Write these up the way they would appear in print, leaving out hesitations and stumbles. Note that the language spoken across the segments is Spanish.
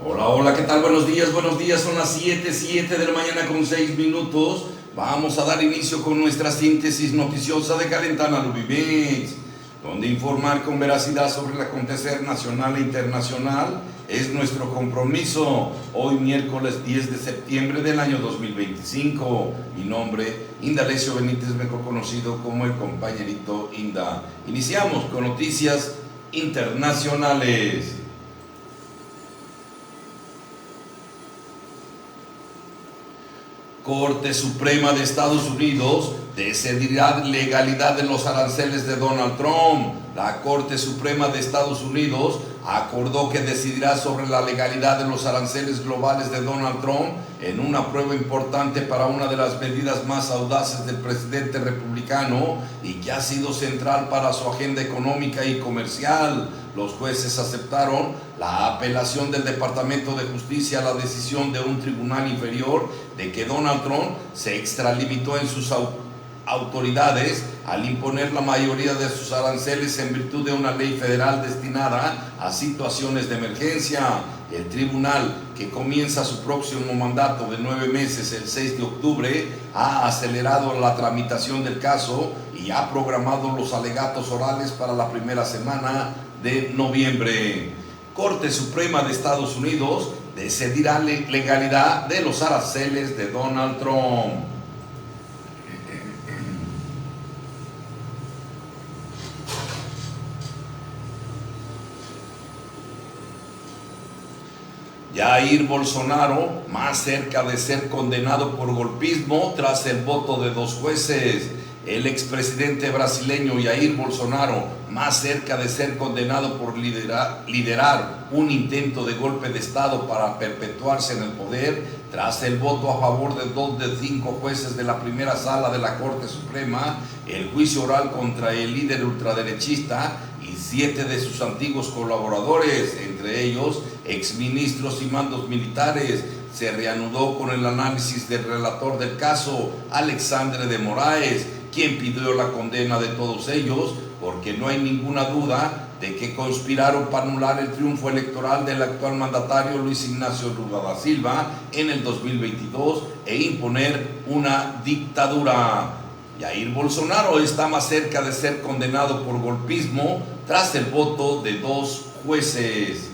Hola, hola, ¿qué tal? Buenos días, son las 7 de la mañana con 6 minutos. Vamos a dar inicio con nuestra síntesis noticiosa de Calentana Lubimex, donde informar con veracidad sobre el acontecer nacional e internacional es nuestro compromiso. Hoy miércoles 10 de septiembre del año 2025. Mi nombre, Indalecio Benítez, mejor conocido como el compañerito Inda. Iniciamos con noticias internacionales. Corte Suprema de Estados Unidos decidirá legalidad de los aranceles de Donald Trump. La Corte Suprema de Estados Unidos acordó que decidirá sobre la legalidad de los aranceles globales de Donald Trump en una prueba importante para una de las medidas más audaces del presidente republicano y que ha sido central para su agenda económica y comercial. Los jueces aceptaron la apelación del Departamento de Justicia a la decisión de un tribunal inferior de que Donald Trump se extralimitó en sus autoridades al imponer la mayoría de sus aranceles en virtud de una ley federal destinada a situaciones de emergencia. El tribunal, que comienza su próximo mandato de 9 meses el 6 de octubre, ha acelerado la tramitación del caso y ha programado los alegatos orales para la primera semana de noviembre. Corte Suprema de Estados Unidos decidirá legalidad de los aranceles de Donald Trump. Jair Bolsonaro más cerca de ser condenado por golpismo tras el voto de 2 jueces. El expresidente brasileño Jair Bolsonaro más cerca de ser condenado por liderar un intento de golpe de Estado para perpetuarse en el poder tras el voto a favor de 2 de 5 jueces de la primera sala de la Corte Suprema. El juicio oral contra el líder ultraderechista y 7 de sus antiguos colaboradores, entre ellos exministros y mandos militares, se reanudó con el análisis del relator del caso, Alexandre de Moraes, quien pidió la condena de todos ellos porque no hay ninguna duda de que conspiraron para anular el triunfo electoral del actual mandatario Luis Ignacio Lula da Silva en el 2022 e imponer una dictadura. Jair Bolsonaro está más cerca de ser condenado por golpismo tras el voto de 2 jueces.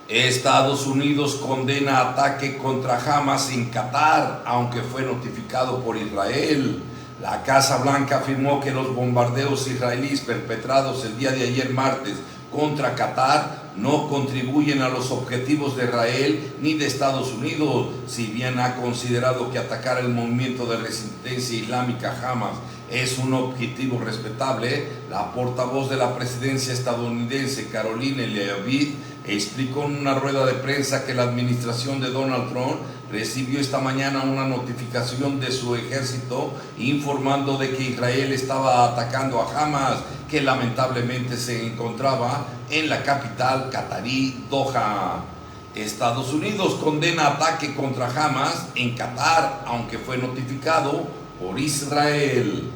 Estados Unidos condena ataque contra Hamas en Qatar, aunque fue notificado por Israel. La Casa Blanca afirmó que los bombardeos israelíes perpetrados el día de ayer martes contra Qatar no contribuyen a los objetivos de Israel ni de Estados Unidos, si bien ha considerado que atacar el movimiento de resistencia islámica Hamas es un objetivo respetable. La portavoz de la presidencia estadounidense, Caroline Leavitt, explicó en una rueda de prensa que la administración de Donald Trump recibió esta mañana una notificación de su ejército informando de que Israel estaba atacando a Hamas, que lamentablemente se encontraba en la capital catarí, Doha. Estados Unidos condena ataque contra Hamas en Qatar, aunque fue notificado por Israel.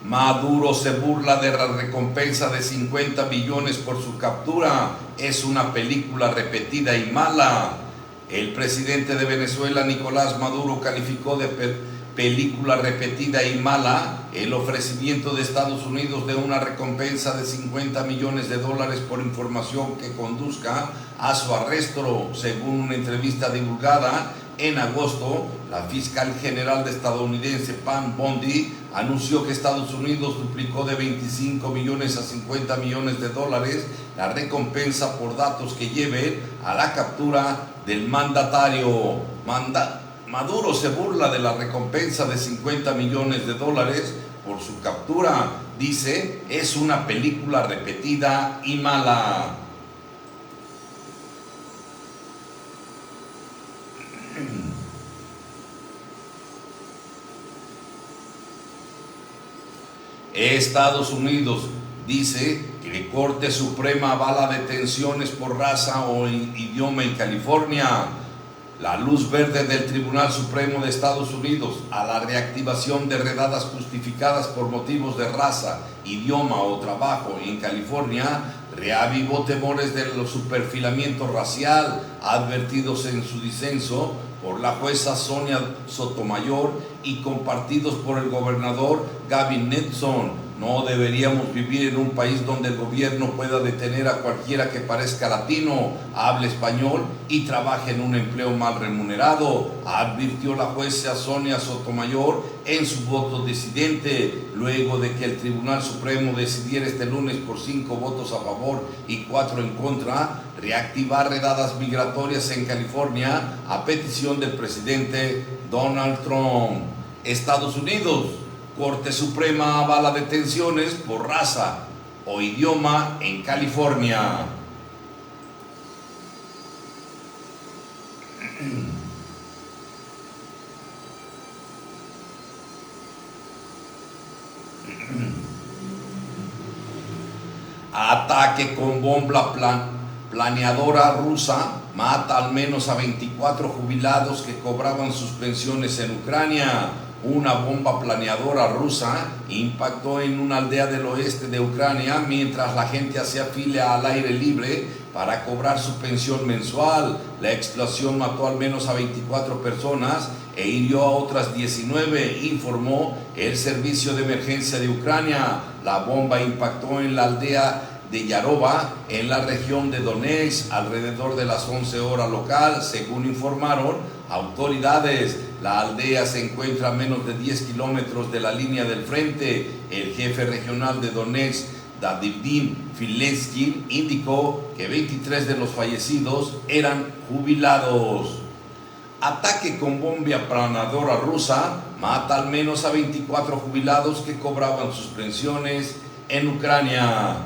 Maduro se burla de la recompensa de 50 millones por su captura. Es una película repetida y mala. El presidente de Venezuela, Nicolás Maduro, calificó de película repetida y mala el ofrecimiento de Estados Unidos de una recompensa de 50 millones de dólares por información que conduzca a su arresto. Según una entrevista divulgada en agosto, la fiscal general estadounidense Pam Bondi anunció que Estados Unidos duplicó de 25 millones a 50 millones de dólares la recompensa por datos que lleven a la captura del mandatario. Maduro se burla de la recompensa de 50 millones de dólares por su captura. Dice, es una película repetida y mala. Estados Unidos dice Que Corte Suprema avala detenciones por raza o idioma en California. La luz verde del Tribunal Supremo de Estados Unidos a la reactivación de redadas justificadas por motivos de raza, idioma o trabajo en California reavivó temores de los superfilamiento racial advertidos en su disenso por la jueza Sonia Sotomayor y compartidos por el gobernador Gavin Newsom. No deberíamos vivir en un país donde el gobierno pueda detener a cualquiera que parezca latino, hable español y trabaje en un empleo mal remunerado, advirtió la jueza Sonia Sotomayor en su voto disidente, luego de que el Tribunal Supremo decidiera este lunes por 5 votos a favor y 4 en contra, reactivar redadas migratorias en California a petición del presidente Donald Trump. Estados Unidos. Corte Suprema avala detenciones por raza o idioma en California. Ataque con bomba planeadora rusa mata al menos a 24 jubilados que cobraban sus pensiones en Ucrania. Una bomba planeadora rusa impactó en una aldea del oeste de Ucrania mientras la gente hacía fila al aire libre para cobrar su pensión mensual. La explosión mató al menos a 24 personas e hirió a otras 19, informó el Servicio de Emergencia de Ucrania. La bomba impactó en la aldea de Yarova, en la región de Donetsk, alrededor de las 11 horas local, según informaron autoridades. La aldea se encuentra a menos de 10 kilómetros de la línea del frente. El jefe regional de Donetsk, Davdim Filensky, indicó que 23 de los fallecidos eran jubilados. Ataque con bomba planeadora rusa mata al menos a 24 jubilados que cobraban sus pensiones en Ucrania.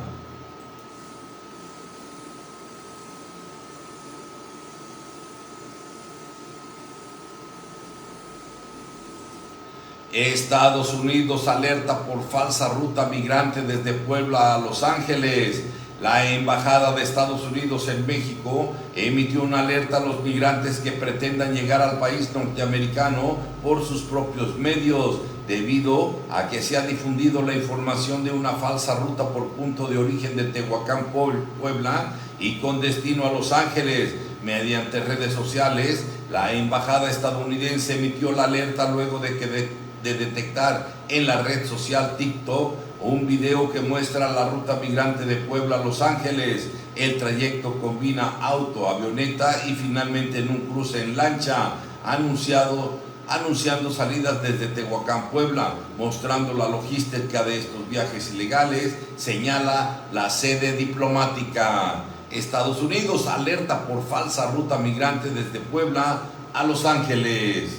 Estados Unidos alerta por falsa ruta migrante desde Puebla a Los Ángeles. La Embajada de Estados Unidos en México emitió una alerta a los migrantes que pretendan llegar al país norteamericano por sus propios medios, debido a que se ha difundido la información de una falsa ruta por punto de origen de Tehuacán, Puebla, y con destino a Los Ángeles. Mediante redes sociales, la Embajada estadounidense emitió la alerta luego de detectar en la red social TikTok un video que muestra la ruta migrante de Puebla a Los Ángeles. El trayecto combina auto, avioneta y finalmente en un cruce en lancha, anunciando salidas desde Tehuacán, Puebla, mostrando la logística de estos viajes ilegales, señala la sede diplomática. Estados Unidos alerta por falsa ruta migrante desde Puebla a Los Ángeles.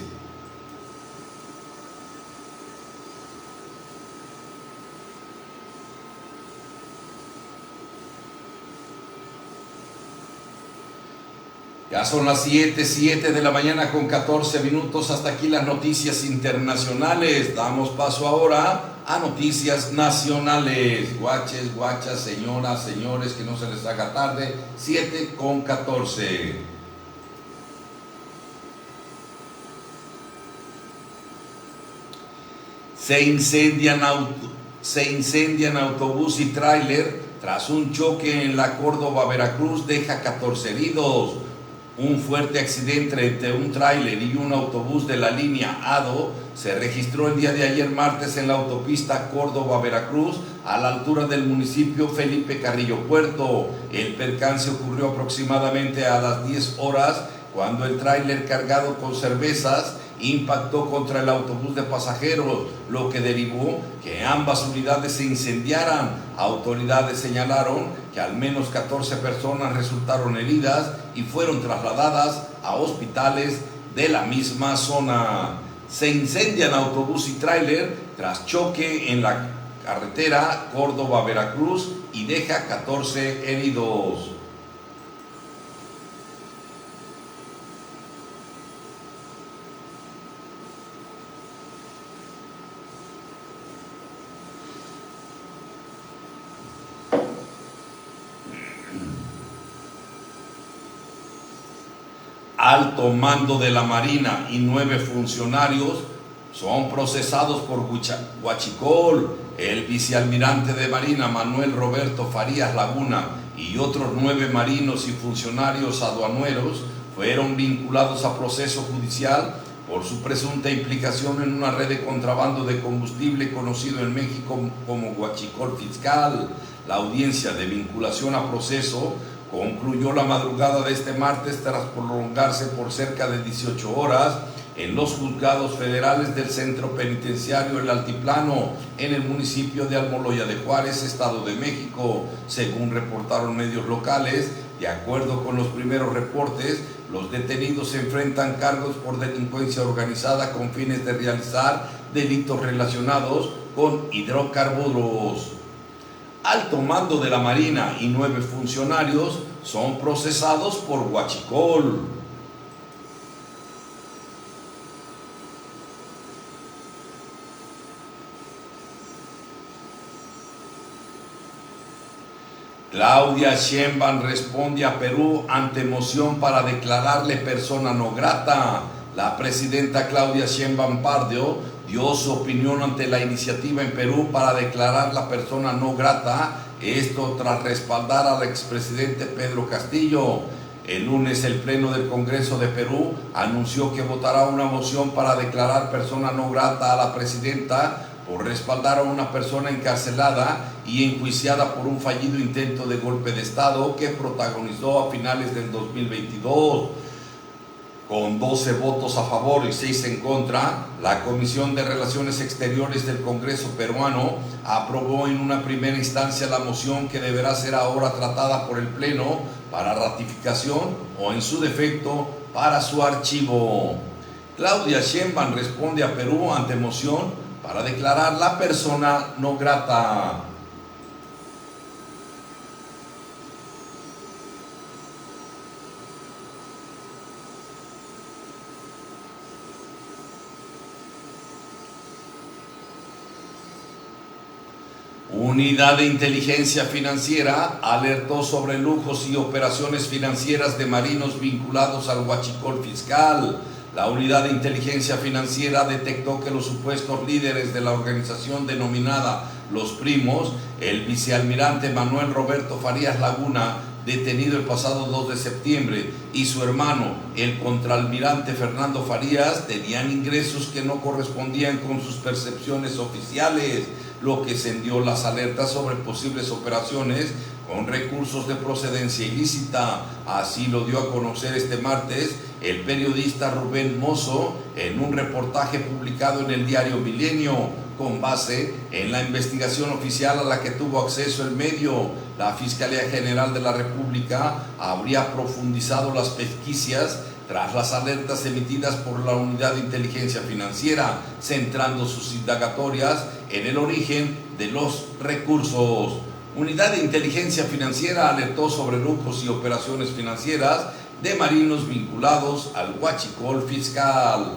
Ya son las 7 de la mañana con 14 minutos. Hasta aquí las noticias internacionales. Damos paso ahora a noticias nacionales. Guaches, guachas, señoras, señores, que no se les haga tarde. 7 con 14. Se incendian autobús y tráiler tras un choque en la Córdoba, Veracruz, deja 14 heridos. Un fuerte accidente entre un tráiler y un autobús de la línea ADO se registró el día de ayer martes en la autopista Córdoba-Veracruz, a la altura del municipio Felipe Carrillo Puerto. El percance ocurrió aproximadamente a las 10 horas, cuando el tráiler cargado con cervezas impactó contra el autobús de pasajeros, lo que derivó que ambas unidades se incendiaran. Autoridades señalaron que al menos 14 personas resultaron heridas y fueron trasladadas a hospitales de la misma zona. Se incendian autobús y tráiler tras choque en la carretera Córdoba-Veracruz y deja 14 heridos. alto mando de la Marina y 9 funcionarios son procesados por huachicol. El vicealmirante de Marina Manuel Roberto Farías Laguna y otros 9 marinos y funcionarios aduaneros fueron vinculados a proceso judicial por su presunta implicación en una red de contrabando de combustible conocido en México como huachicol fiscal. La audiencia de vinculación a proceso concluyó la madrugada de este martes tras prolongarse por cerca de 18 horas en los juzgados federales del Centro Penitenciario El Altiplano, en el municipio de Almoloya de Juárez, Estado de México. Según reportaron medios locales, de acuerdo con los primeros reportes, los detenidos se enfrentan cargos por delincuencia organizada con fines de realizar delitos relacionados con hidrocarburos. Alto mando de la Marina y 9 funcionarios son procesados por huachicol. Claudia Sheinbaum responde a Perú ante moción para declararle persona no grata. La presidenta Claudia Sheinbaum Pardo dio su opinión ante la iniciativa en Perú para declarar la persona no grata, esto tras respaldar al expresidente Pedro Castillo. El lunes el Pleno del Congreso de Perú anunció que votará una moción para declarar persona no grata a la presidenta por respaldar a una persona encarcelada y enjuiciada por un fallido intento de golpe de Estado que protagonizó a finales del 2022. Con 12 votos a favor y 6 en contra, la Comisión de Relaciones Exteriores del Congreso peruano aprobó en una primera instancia la moción que deberá ser ahora tratada por el Pleno para ratificación o, en su defecto, para su archivo. Claudia Sheinbaum responde a Perú ante moción para declarar la persona no grata. Unidad de Inteligencia Financiera alertó sobre lujos y operaciones financieras de marinos vinculados al huachicol fiscal. La Unidad de Inteligencia Financiera detectó que los supuestos líderes de la organización denominada Los Primos, el vicealmirante Manuel Roberto Farías Laguna, detenido el pasado 2 de septiembre, y su hermano, el contraalmirante Fernando Farías, tenían ingresos que no correspondían con sus percepciones oficiales, lo que encendió las alertas sobre posibles operaciones con recursos de procedencia ilícita. Así lo dio a conocer este martes el periodista Rubén Mozo en un reportaje publicado en el diario Milenio, con base en la investigación oficial a la que tuvo acceso el medio. La Fiscalía General de la República habría profundizado las pesquisas tras las alertas emitidas por la Unidad de Inteligencia Financiera, centrando sus indagatorias en el origen de los recursos. Unidad de Inteligencia Financiera alertó sobre lujos y operaciones financieras de marinos vinculados al huachicol fiscal.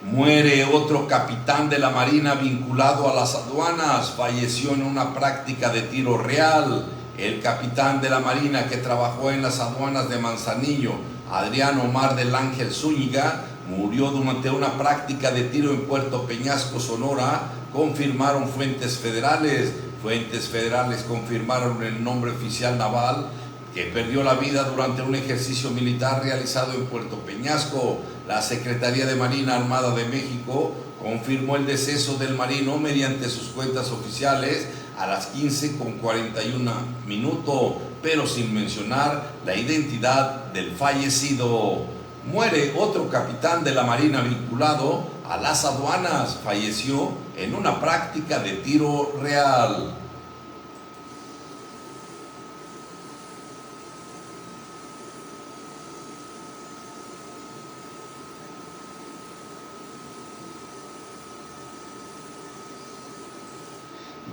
Muere otro capitán de la Marina vinculado a las aduanas, falleció en una práctica de tiro real. El capitán de la Marina que trabajó en las aduanas de Manzanillo, Adrián Omar del Ángel Zúñiga, murió durante una práctica de tiro en Puerto Peñasco, Sonora, confirmaron fuentes federales. Fuentes federales confirmaron el nombre oficial naval que perdió la vida durante un ejercicio militar realizado en Puerto Peñasco. La Secretaría de Marina Armada de México confirmó el deceso del marino mediante sus cuentas oficiales a las 15:41, pero sin mencionar la identidad del fallecido. Muere otro capitán de la Marina vinculado a las aduanas, falleció en una práctica de tiro real.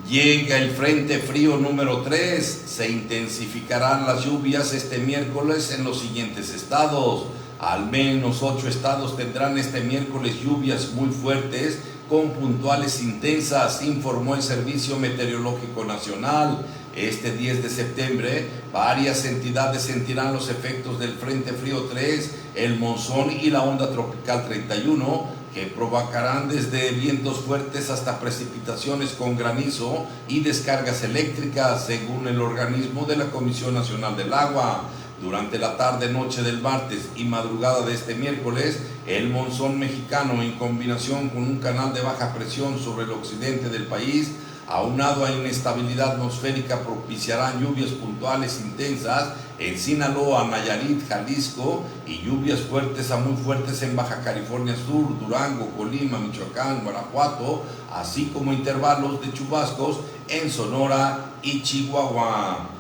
Llega el Frente Frío número 3, se intensificarán las lluvias este miércoles en los siguientes estados: Al menos 8 estados tendrán este miércoles lluvias muy fuertes con puntuales intensas, informó el Servicio Meteorológico Nacional. Este 10 de septiembre, varias entidades sentirán los efectos del Frente Frío 3, el monzón y la onda tropical 31, que provocarán desde vientos fuertes hasta precipitaciones con granizo y descargas eléctricas, según el organismo de la Comisión Nacional del Agua. Durante la tarde-noche del martes y madrugada de este miércoles, el monzón mexicano, en combinación con un canal de baja presión sobre el occidente del país, aunado a inestabilidad atmosférica, propiciarán lluvias puntuales intensas en Sinaloa, Nayarit, Jalisco, y lluvias fuertes a muy fuertes en Baja California Sur, Durango, Colima, Michoacán, Guanajuato, así como intervalos de chubascos en Sonora y Chihuahua.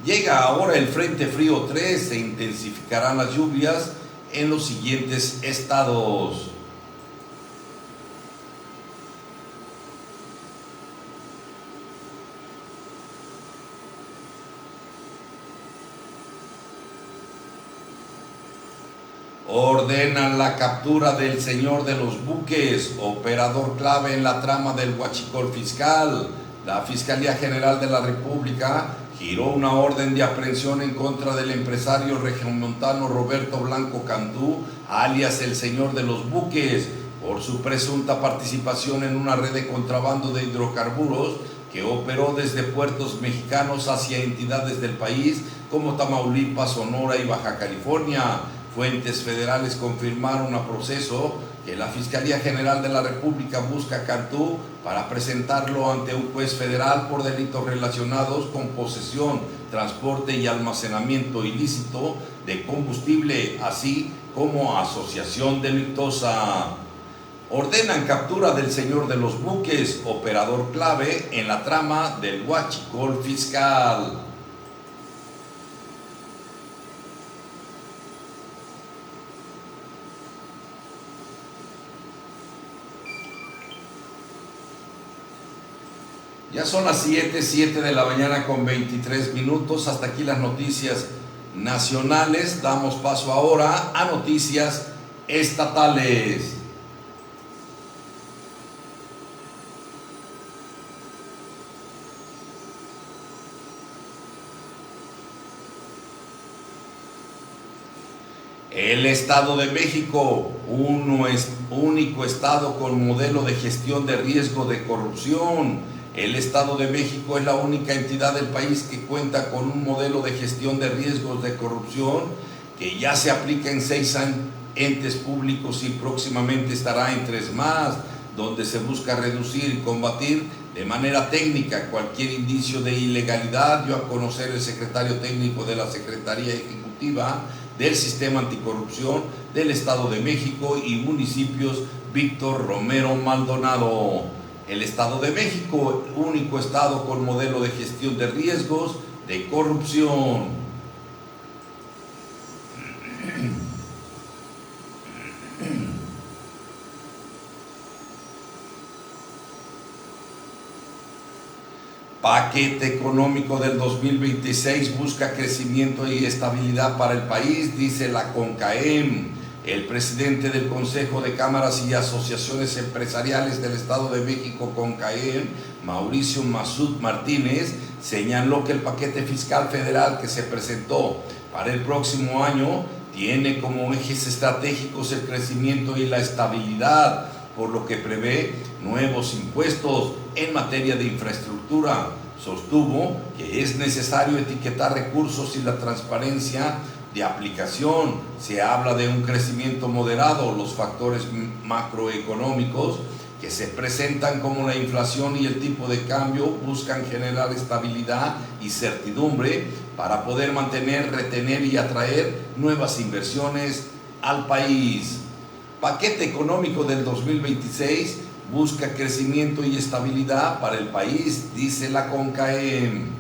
Llega ahora el Frente Frío 3, se intensificarán las lluvias en los siguientes estados: ordenan la captura del señor de los buques, operador clave en la trama del huachicol fiscal. La Fiscalía General de la República giró una orden de aprehensión en contra del empresario regiomontano Roberto Blanco Cantú, alias el señor de los buques, por su presunta participación en una red de contrabando de hidrocarburos que operó desde puertos mexicanos hacia entidades del país como Tamaulipas, Sonora y Baja California. Fuentes federales confirmaron a proceso que la Fiscalía General de la República busca a Cantú para presentarlo ante un juez federal por delitos relacionados con posesión, transporte y almacenamiento ilícito de combustible, así como asociación delictosa. Ordenan captura del señor de los buques, operador clave en la trama del huachicol fiscal. Ya son las 7 de la mañana con 23 minutos. Hasta aquí las noticias nacionales. Damos paso ahora a noticias estatales. El Estado de México, único estado con modelo de gestión de riesgo de corrupción. El Estado de México es la única entidad del país que cuenta con un modelo de gestión de riesgos de corrupción que ya se aplica en 6 entes públicos y próximamente estará en 3 más, donde se busca reducir y combatir de manera técnica cualquier indicio de ilegalidad, dio a conocer el secretario técnico de la Secretaría Ejecutiva del Sistema Anticorrupción del Estado de México y municipios, Víctor Romero Maldonado. El Estado de México, único estado con modelo de gestión de riesgos de corrupción. Paquete económico del 2026 busca crecimiento y estabilidad para el país, dice la CONCAEM. El presidente del Consejo de Cámaras y Asociaciones Empresariales del Estado de México, CONCAEM, Mauricio Masud Martínez, señaló que el paquete fiscal federal que se presentó para el próximo año tiene como ejes estratégicos el crecimiento y la estabilidad, por lo que prevé nuevos impuestos en materia de infraestructura. Sostuvo que es necesario etiquetar recursos y la transparencia de aplicación. Se habla de un crecimiento moderado. Los factores macroeconómicos que se presentan como la inflación y el tipo de cambio buscan generar estabilidad y certidumbre para poder mantener, retener y atraer nuevas inversiones al país. Paquete económico del 2026 busca crecimiento y estabilidad para el país, dice la CONCAEM.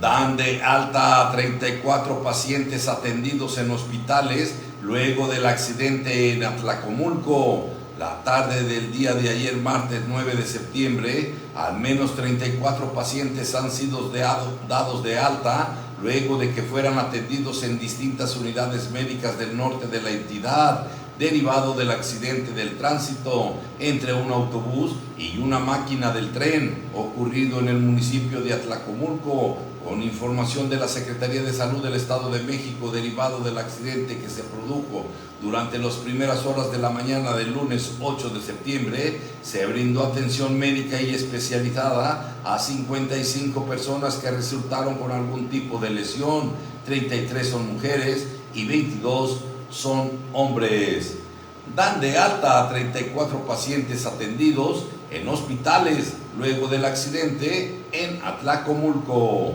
Dan de alta a 34 pacientes atendidos en hospitales luego del accidente en Atlacomulco. La tarde del día de ayer, martes 9 de septiembre, al menos 34 pacientes han sido dados de alta luego de que fueran atendidos en distintas unidades médicas del norte de la entidad, derivado del accidente del tránsito entre un autobús y una máquina del tren ocurrido en el municipio de Atlacomulco. Con información de la Secretaría de Salud del Estado de México derivado del accidente que se produjo durante las primeras horas de la mañana del lunes 8 de septiembre, se brindó atención médica y especializada a 55 personas que resultaron con algún tipo de lesión. 33 son mujeres y 22 son hombres. Dan de alta a 34 pacientes atendidos en hospitales luego del accidente en Atlacomulco.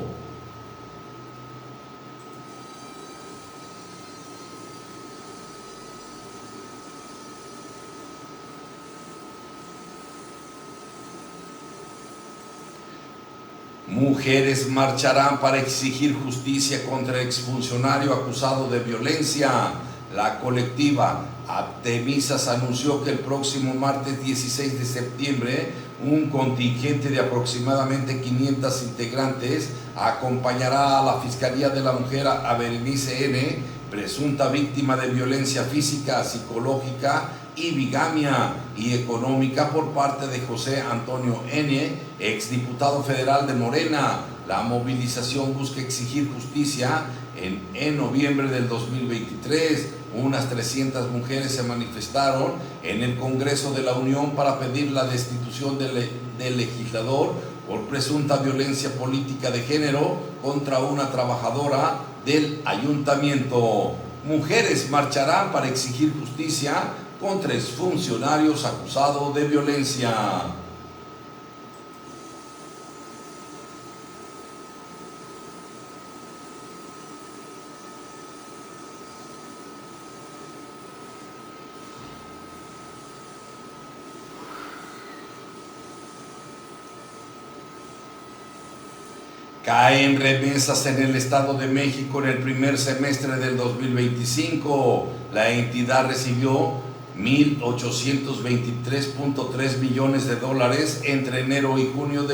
Mujeres marcharán para exigir justicia contra el exfuncionario acusado de violencia. La colectiva Artemisas anunció que el próximo martes 16 de septiembre un contingente de aproximadamente 500 integrantes acompañará a la Fiscalía de la Mujer a Berenice N., presunta víctima de violencia física, psicológica y bigamia y económica por parte de José Antonio N., exdiputado federal de Morena. La movilización busca exigir justicia. En noviembre del 2023, unas 300 mujeres se manifestaron en el Congreso de la Unión para pedir la destitución del legislador por presunta violencia política de género contra una trabajadora del ayuntamiento. Mujeres marcharán para exigir justicia contra exfuncionarios acusados de violencia. Caen remesas en el Estado de México en el primer semestre del 2025. La entidad recibió 1.823.3 millones de dólares entre enero y junio,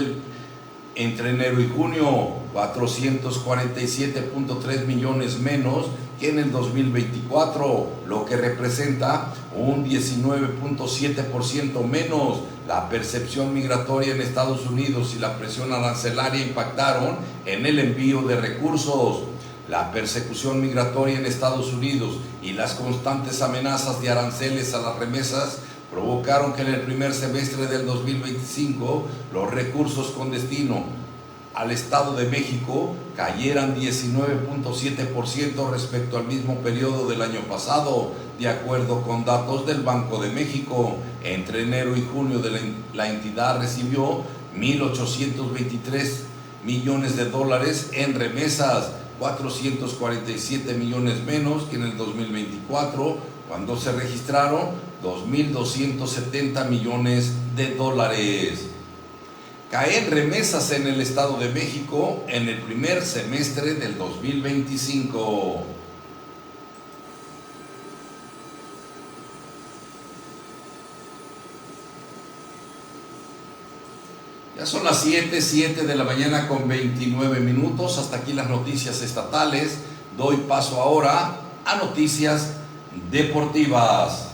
447.3 millones menos que en el 2024, lo que representa un 19.7% menos. La percepción migratoria en Estados Unidos y la presión arancelaria impactaron en el envío de recursos. La persecución migratoria en Estados Unidos y las constantes amenazas de aranceles a las remesas provocaron que en el primer semestre del 2025 los recursos con destino al Estado de México cayeran 19.7% respecto al mismo periodo del año pasado, de acuerdo con datos del Banco de México. Entre enero y junio la entidad recibió 1.823 millones de dólares en remesas, 447 millones menos que en el 2024, cuando se registraron 2.270 millones de dólares. Caen remesas en el Estado de México en el primer semestre del 2025. Ya son las 7 de la mañana con 29 minutos. Hasta aquí las noticias estatales. Doy paso ahora a noticias deportivas.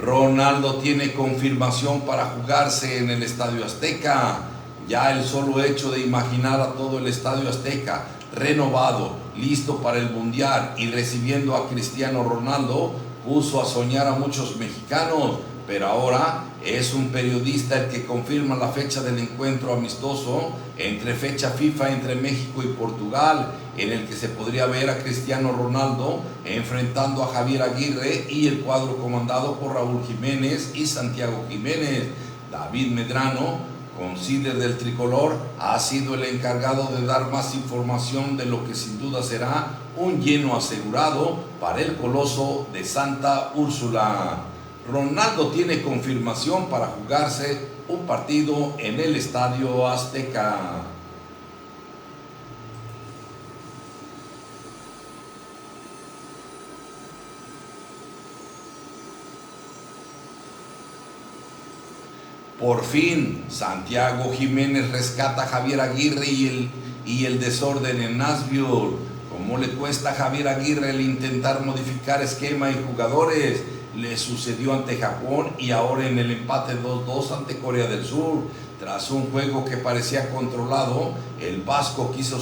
Ronaldo tiene confirmación para jugarse en el Estadio Azteca. Ya el solo hecho de imaginar a todo el Estadio Azteca renovado, listo para el Mundial y recibiendo a Cristiano Ronaldo puso a soñar a muchos mexicanos, pero ahora es un periodista el que confirma la fecha del encuentro amistoso entre fecha FIFA entre México y Portugal, en el que se podría ver a Cristiano Ronaldo enfrentando a Javier Aguirre y el cuadro comandado por Raúl Jiménez y Santiago Jiménez. David Medrano, consíder del tricolor, ha sido el encargado de dar más información de lo que sin duda será un lleno asegurado para el Coloso de Santa Úrsula. Ronaldo tiene confirmación para jugarse un partido en el Estadio Azteca. Por fin, Santiago Jiménez rescata a Javier Aguirre y el desorden en Nashville. ¿Cómo le cuesta a Javier Aguirre el intentar modificar esquema y jugadores? Le sucedió ante Japón y ahora en el empate 2-2 ante Corea del Sur. Tras un juego que parecía controlado, el vasco quiso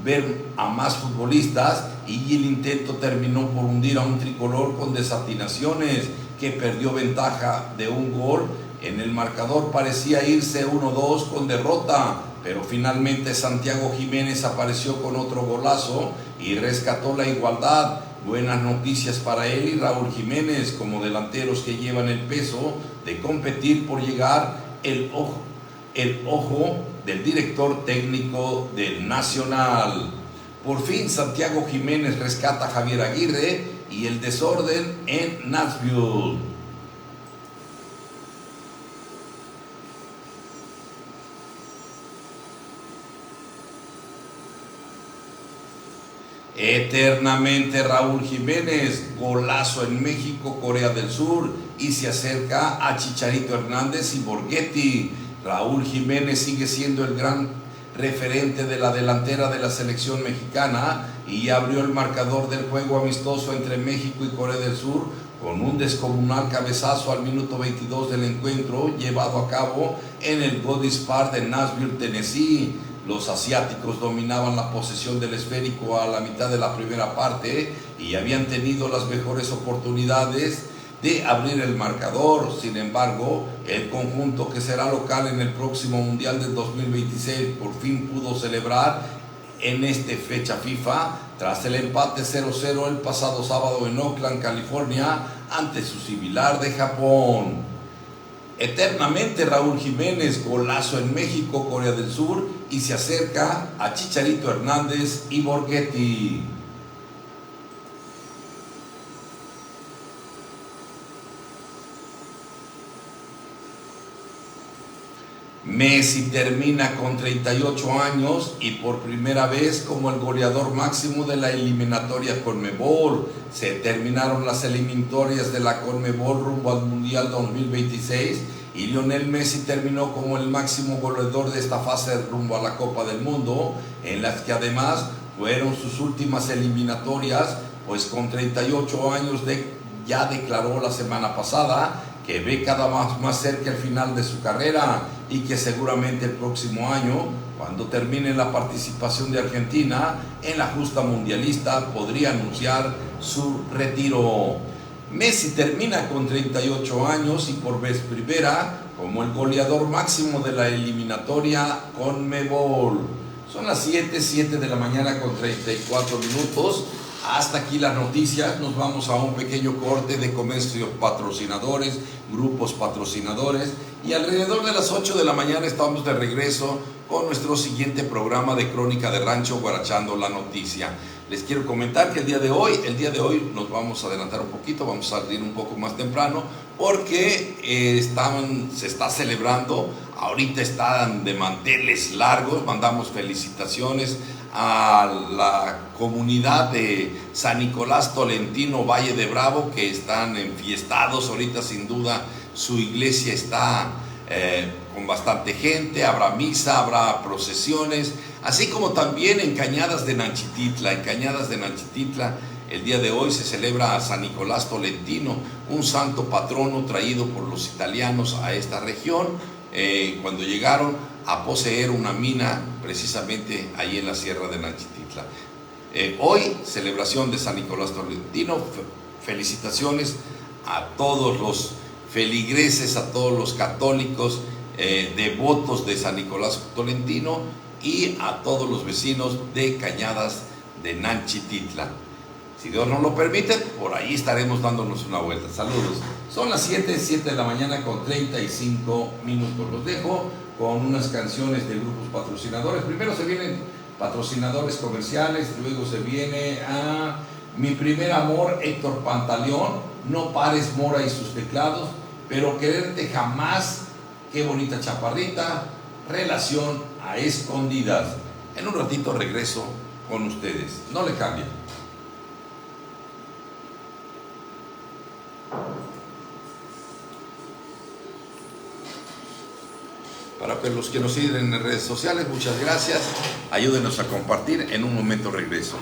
ver a más futbolistas y el intento terminó por hundir a un tricolor con desatinaciones que perdió ventaja de un gol. En el marcador parecía irse 1-2 con derrota, pero finalmente Santiago Jiménez apareció con otro golazo y rescató la igualdad. Buenas noticias para él y Raúl Jiménez como delanteros que llevan el peso de competir por llegar el ojo del director técnico del Nacional. Por fin Santiago Jiménez rescata a Javier Aguirre y el desorden en Nashville. Eternamente Raúl Jiménez, golazo en México, Corea del Sur, y se acerca a Chicharito Hernández y Borghetti. Raúl Jiménez sigue siendo el gran referente de la delantera de la selección mexicana y abrió el marcador del juego amistoso entre México y Corea del Sur con un descomunal cabezazo al minuto 22 del encuentro llevado a cabo en el Godis Park de Nashville, Tennessee. Los asiáticos dominaban la posesión del esférico a la mitad de la primera parte y habían tenido las mejores oportunidades de abrir el marcador. Sin embargo, el conjunto que será local en el próximo Mundial del 2026 por fin pudo celebrar en esta fecha FIFA tras el empate 0-0 el pasado sábado en Oakland, California, ante su similar de Japón. Eternamente Raúl Jiménez, golazo en México, Corea del Sur, y se acerca a Chicharito Hernández y Borghetti. Messi termina con 38 años y por primera vez como el goleador máximo de la eliminatoria Conmebol. Se terminaron las eliminatorias de la Conmebol rumbo al Mundial 2026 y Lionel Messi terminó como el máximo goleador de esta fase rumbo a la Copa del Mundo, en las que además fueron sus últimas eliminatorias, pues con 38 años ya declaró la semana pasada que ve cada vez más cerca el final de su carrera y que seguramente el próximo año, cuando termine la participación de Argentina en la justa mundialista, podría anunciar su retiro. Messi termina con 38 años y por vez primera como el goleador máximo de la eliminatoria Conmebol. Son las 7 de la mañana con 34 minutos. Hasta aquí las noticias, nos vamos a un pequeño corte de comercios patrocinadores, grupos patrocinadores, y alrededor de las 8 de la mañana estamos de regreso con nuestro siguiente programa de Crónica de Rancho, Guarachando la Noticia. Les quiero comentar que el día de hoy nos vamos a adelantar un poquito, vamos a salir un poco más temprano, porque se está celebrando, ahorita están de manteles largos, mandamos felicitaciones a la comunidad de San Nicolás Tolentino, Valle de Bravo, que están enfiestados ahorita. Sin duda su iglesia está con bastante gente, habrá misa, habrá procesiones, así como también en Cañadas de Nanchititla. El día de hoy se celebra a San Nicolás Tolentino, un santo patrono traído por los italianos a esta región cuando llegaron a poseer una mina precisamente ahí en la sierra de Nanchititla. Hoy, celebración de San Nicolás Tolentino. Felicitaciones a todos los feligreses, a todos los católicos devotos de San Nicolás Tolentino y a todos los vecinos de Cañadas de Nanchititla. Si Dios nos lo permite, por ahí estaremos dándonos una vuelta. Saludos. Son las 7 de la mañana con 35 minutos. Los dejo con unas canciones de grupos patrocinadores. Primero se vienen patrocinadores comerciales, luego se viene a Mi Primer Amor, Héctor Pantaleón, No Pares, Mora y sus teclados, Pero Quererte Jamás, Qué Bonita Chaparrita, Relación a Escondidas. En un ratito regreso con ustedes. No le cambien. Para los que nos siguen en redes sociales, muchas gracias. Ayúdenos a compartir. En un momento regreso.